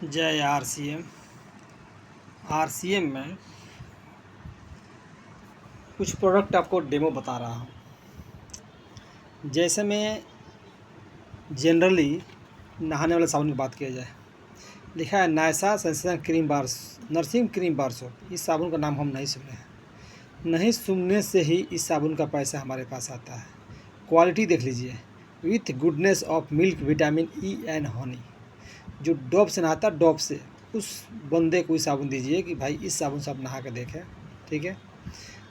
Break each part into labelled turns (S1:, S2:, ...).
S1: जय आरसीएम में कुछ प्रोडक्ट आपको डेमो बता रहा हूँ। जैसे मैं जनरली नहाने वाले साबुन की बात किया जाए, लिखा है नायसा सेंसेशन क्रीम बार नर्सिंग क्रीम बार सोप। इस साबुन का नाम हम नहीं सुने हैं। नहीं सुनने से ही इस साबुन का पैसा हमारे पास आता है। क्वालिटी देख लीजिए, with goodness of milk, vitamin E and honey. जो डॉब से नहाता है, डॉब से उस बंदे को साबुन दीजिए कि भाई इस साबुन से आप नहा के देखें, ठीक है।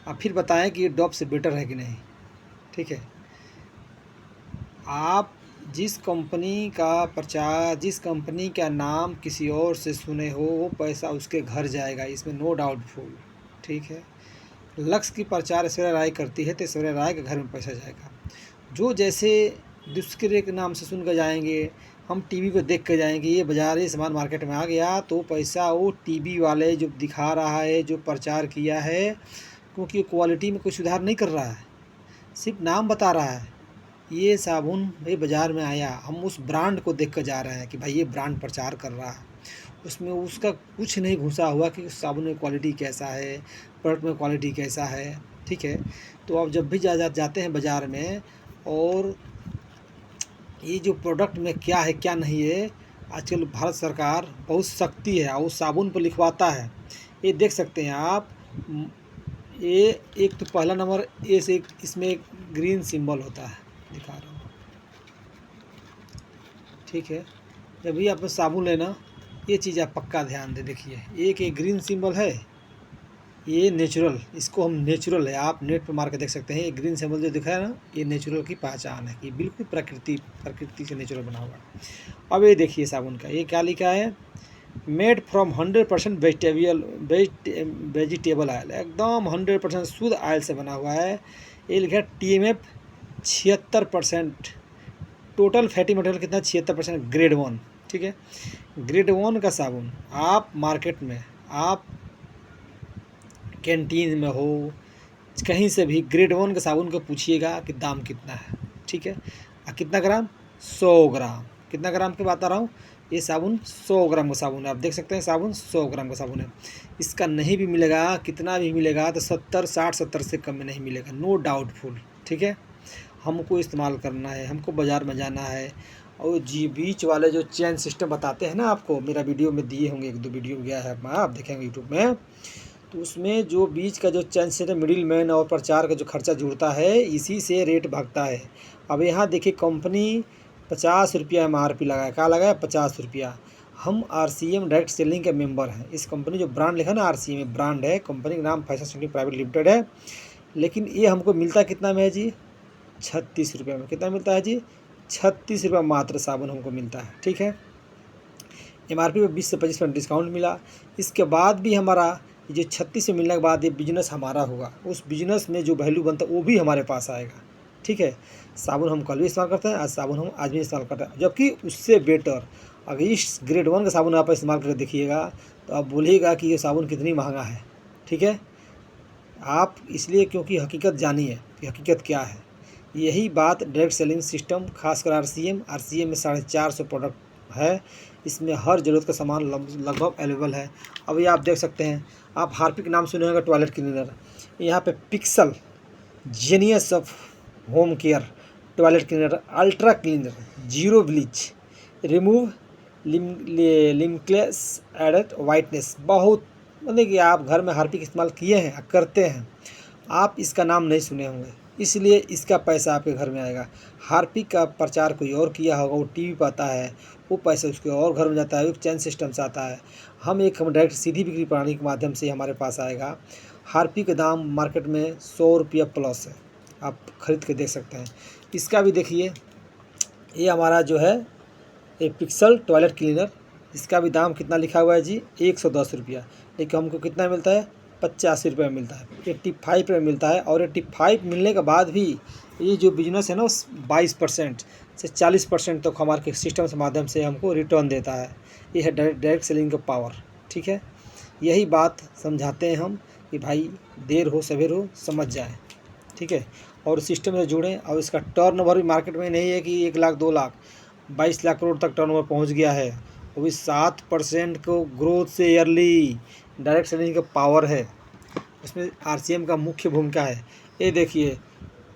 S1: आप फिर बताएं कि ये डॉब से बेटर है कि नहीं, ठीक है। आप जिस कंपनी का प्रचार, जिस कंपनी का नाम किसी और से सुने हो, वो पैसा उसके घर जाएगा, इसमें नो डाउटफुल, ठीक है। लक्स की प्रचार ऐश्वर्या राय करती है तो ऐश्वर्या राय के घर में पैसा जाएगा। जो जैसे दूसरे के नाम से सुन कर जाएंगे, हम टीवी पे देख कर जाएंगे ये बाजार, ये सामान मार्केट में आ गया, तो पैसा वो टीवी वाले जो दिखा रहा है, जो प्रचार किया है, क्योंकि क्वालिटी में कोई सुधार नहीं कर रहा है, सिर्फ नाम बता रहा है। ये साबुन भाई बाज़ार में आया, हम उस ब्रांड को देख कर जा रहे हैं कि भाई ये ब्रांड प्रचार कर रहा है, उसमें उसका कुछ नहीं घुसा हुआ कि उस साबुन में क्वालिटी कैसा है, प्रोडक्ट में क्वालिटी कैसा है, ठीक है। तो आप जब भी जाते हैं बाज़ार में, और ये जो प्रोडक्ट में क्या है क्या नहीं है, आजकल भारत सरकार बहुत सख्ती है और साबुन पर लिखवाता है। ये देख सकते हैं आप, ये एक तो पहला नंबर ए से इसमें एक ग्रीन सिंबल होता है, दिखा रहा हूँ, ठीक है। जब भी आप साबुन लेना, ये चीज़ आप पक्का ध्यान दे, देखिए एक ग्रीन सिंबल है, ये नेचुरल, इसको हम नेचुरल है, आप नेट पर मार के देख सकते हैं। ये ग्रीन सिंबल जो दिखा है ना, ये नेचुरल की पहचान है कि बिल्कुल प्रकृति से नेचुरल बना हुआ। अब ये देखिए साबुन का ये क्या लिखा है, मेड फ्रॉम 100% वेजिटेबल ऑयल, एकदम 100% शुद्ध ऑयल से बना हुआ है। ये लिखा है TMF 76%, टोटल फैटी मटेरियल कितना, 76%, ग्रेड 1, ठीक है। ग्रेड 1 का साबुन आप मार्केट में, आप कैंटीन में हो, कहीं से भी ग्रेड 1 के साबुन को पूछिएगा कि दाम कितना है, ठीक है। कितना ग्राम, 100 ग्राम, कितना ग्राम की बात आ रहा हूँ, ये साबुन 100 ग्राम का साबुन है। आप देख सकते हैं साबुन 100 ग्राम का साबुन है। इसका नहीं भी मिलेगा, कितना भी मिलेगा तो 70 से कम में नहीं मिलेगा, नो डाउटफुल, ठीक है। हमको इस्तेमाल करना है, हमको बाज़ार में जाना है। और जी बीच वाले जो चेन सिस्टम बताते हैं ना, आपको मेरा वीडियो में दिए होंगे, 1-2 वीडियो गया है, आप देखेंगे यूट्यूब में, तो उसमें जो बीच का जो चेन सिस्टम, मिडिल मैन और प्रचार का जो खर्चा जुड़ता है, इसी से रेट भागता है। अब यहाँ देखिए, कंपनी 50 रुपया MRP लगाया, क्या लगाया, 50 रुपया। हम RCM डायरेक्ट सेलिंग के मेंबर हैं। इस कंपनी जो ब्रांड लिखा ना, RCM ब्रांड है, कंपनी का नाम फैशन सिटी प्राइवेट लिमिटेड है। लेकिन ये हमको मिलता कितना में है जी, 36 रुपये में। कितना मिलता है जी, 36 रुपये मात्र साबुन हमको मिलता है, ठीक है। MRP पे 20 से 25% डिस्काउंट मिला। इसके बाद भी हमारा ये जो 36 में मिलने के बाद ये बिजनेस हमारा होगा, उस बिजनेस में जो वैल्यू बनता है वो भी हमारे पास आएगा, ठीक है। साबुन हम कल भी इस्तेमाल करते हैं, आज साबुन हम आज भी इस्तेमाल करते हैं, जबकि उससे बेटर अगर इस ग्रेड 1 का साबुन आप इस्तेमाल करके देखिएगा तो आप बोलिएगा कि ये साबुन कितनी महंगा है, ठीक है। आप इसलिए क्योंकि हकीकत जानिए कि हकीकत क्या है। यही बात डायरेक्ट सेलिंग सिस्टम, खासकर RCM में 450 प्रोडक्ट है, इसमें हर ज़रूरत का सामान लगभग अवेलेबल है। अभी आप देख सकते हैं, आप हार्पिक नाम सुने होंगे, टॉयलेट क्लीनर, यहाँ पे Pixel genius of home care toilet cleaner, ultra cleaner, zero bleach, remove linkless added whiteness. बहुत मतलब कि आप घर में हार्पिक इस्तेमाल किए हैं, करते हैं, आप इसका नाम नहीं सुने होंगे, इसलिए इसका पैसा आपके घर में आएगा। हार्पिक का प्रचार कोई और किया होगा, वो टीवी पर आता है, वो पैसा उसके और घर में जाता है, वो चैन सिस्टम से आता है। हम डायरेक्ट सीधी बिक्री प्रणाली के माध्यम से हमारे पास आएगा। हार्पिक का दाम मार्केट में 100 रुपया प्लस है, आप खरीद के देख सकते हैं। इसका भी देखिए, ये हमारा जो है ये पिक्सल टॉयलेट क्लीनर, इसका भी दाम कितना लिखा हुआ है जी, 110 रुपया, लेकिन हमको कितना मिलता है, 85 रुपये में मिलता है, 85 रुपये में मिलता है। और 85 मिलने के बाद भी ये जो बिजनेस है ना, 22% से 40% तक हमारे सिस्टम के माध्यम से हमको रिटर्न देता है। ये है डायरेक्ट सेलिंग का पावर, ठीक है। यही बात समझाते हैं हम कि भाई देर हो सवेर हो, समझ जाए, ठीक है, और सिस्टम से जुड़ें। और इसका टर्नओवर भी मार्केट में नहीं है कि 1 लाख 2 लाख, 22 लाख करोड़ तक टर्नओवर पहुंच गया है। वो भी 7% को ग्रोथ से ईयरली। डायरेक्ट सेलिंग का पावर है, इसमें RCM का मुख्य भूमिका है। ये देखिए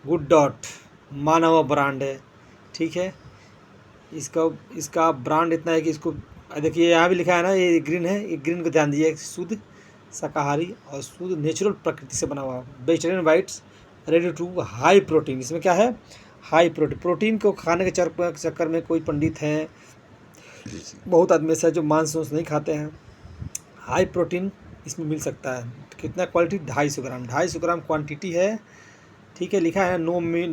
S1: गुड डॉट मानव ब्रांड है, ठीक है। इसका इसका ब्रांड इतना है कि इसको देखिए यहाँ भी लिखा है ना, ये ग्रीन है, ये ग्रीन को ध्यान दीजिए। शुद्ध शाकाहारी और शुद्ध नेचुरल प्रकृति से बना हुआ vegetarian whites ready to high protein. इसमें क्या है? High protein. प्रोटीन को खाने के चक्कर में कोई पंडित हैं, बहुत आदमी ऐसा है जो मांस वांस नहीं खाते हैं। हाई प्रोटीन इसमें मिल सकता है। कितना क्वालिटी? 250 ग्राम। 250 ग्राम क्वांटिटी है, ठीक है। लिखा है नो मील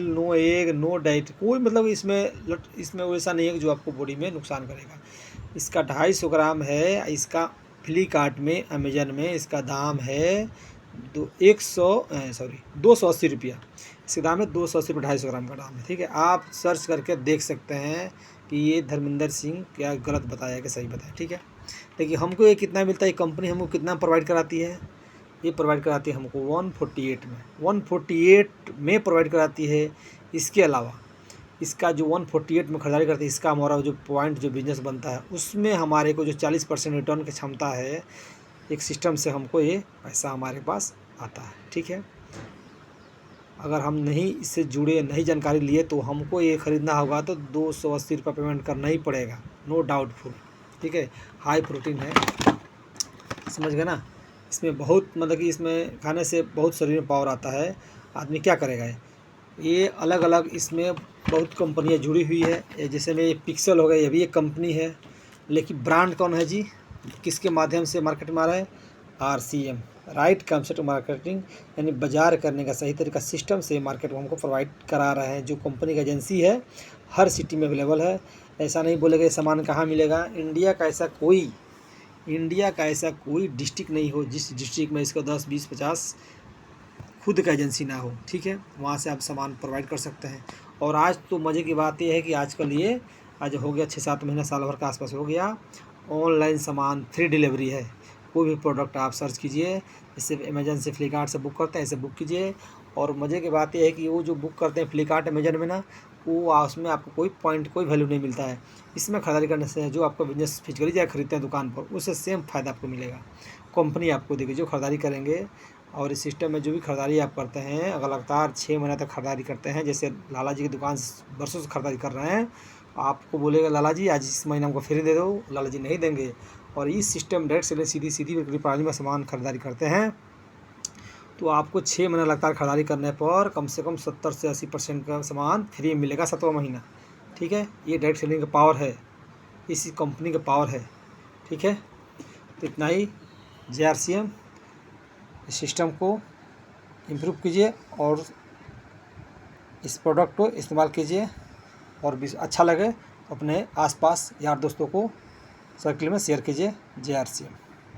S1: नो एग नो डाइट। कोई मतलब इसमें वैसा नहीं है कि जो आपको बॉडी में नुकसान करेगा। इसका 250 ग्राम है। इसका फ्लिपकार्ट में, अमेजन में इसका दाम है 280 रुपया। इसका दाम है 280 रुपये। 250 ग्राम का दाम है, ठीक है। आप सर्च करके देख सकते हैं कि ये धर्मेंद्र सिंह क्या गलत बताया कि सही बताया, ठीक है। देखिए हमको ये कितना मिलता है, कंपनी हमको कितना प्रोवाइड कराती है? ये प्रोवाइड कराती है हमको 148 में, 148 में प्रोवाइड कराती है। इसके अलावा इसका जो 148 में खरीदारी करती है, इसका हमारा जो पॉइंट जो बिजनेस बनता है उसमें हमारे को जो 40% रिटर्न की क्षमता है, एक सिस्टम से हमको ये पैसा हमारे पास आता है, ठीक है। अगर हम नहीं इससे जुड़े, नहीं जानकारी लिए तो हमको ये ख़रीदना होगा तो 280 रुपये पेमेंट करना ही पड़ेगा, नो डाउटफुल, ठीक है। हाई प्रोटीन है, समझ गए ना। इसमें बहुत मतलब कि इसमें खाने से बहुत शरीर में पावर आता है। आदमी क्या करेगा? ये अलग अलग इसमें बहुत कंपनियां जुड़ी हुई है। जैसे में ये पिक्सल हो गया, ये भी एक कंपनी है। लेकिन ब्रांड कौन है जी? किसके माध्यम से मार्केट में आ रहा है? RCM, राइट कंसेप्ट मार्केटिंग, यानी बाजार करने का सही तरीका सिस्टम से मार्केट को हमको प्रोवाइड करा रहे हैं। जो कंपनी का एजेंसी है हर सिटी में अवेलेबल है। ऐसा नहीं बोलेगा ये सामान कहाँ मिलेगा। इंडिया का ऐसा कोई डिस्ट्रिक्ट नहीं हो जिस डिस्ट्रिक्ट में इसका 10, 20, 50 खुद का एजेंसी ना हो, ठीक है। वहाँ से आप सामान प्रोवाइड कर सकते हैं। और आज तो मज़े की बात यह है कि आजकल ये आज हो गया 6-7 महीना, साल भर का आसपास हो गया, ऑनलाइन सामान फ्री डिलीवरी है। कोई भी प्रोडक्ट आप सर्च कीजिए, जैसे अमेजन से, फ्लिपकार्ट से बुक करते हैं, ऐसे बुक कीजिए। और मज़े की बात यह है कि वो जो बुक करते हैं फ्लिपकार्ट अमेजन में ना, वो उसमें आपको कोई पॉइंट, कोई वैल्यू नहीं मिलता है। इसमें खरीदारी करने से जो आपका बिजनेस फिजिकली जाकर खरीदते हैं दुकान पर, उससे सेम फ़ायदा आपको मिलेगा। कंपनी आपको देगी जो खरीदारी करेंगे। और इस सिस्टम में जो भी खरीदारी आप करते हैं, अगर लगातार 6 महीने तक खरीदारी करते हैं, जैसे लाला जी की दुकान बरसों से खरीदारी कर रहे हैं, आपको बोलेगा लाला जी आज इस महीने हमको फ्री दे दो, लाला जी नहीं देंगे। और इस सिस्टम डायरेक्ट सेलिंग सीधी प्रणाली में सामान खरीदारी करते हैं तो आपको 6 महीना लगातार खरीदारी करने पर कम से कम 70 से 80% का सामान फ्री मिलेगा 7वां महीना, ठीक है। ये डायरेक्ट सेलिंग का पावर है, इसी कंपनी का पावर है, ठीक है। तो इतना ही। JRCM सिस्टम को इम्प्रूव कीजिए और इस प्रोडक्ट को इस्तेमाल कीजिए। और भी अच्छा लगे तो अपने आसपास यार दोस्तों को सर्किल में शेयर कीजिए। JRCM।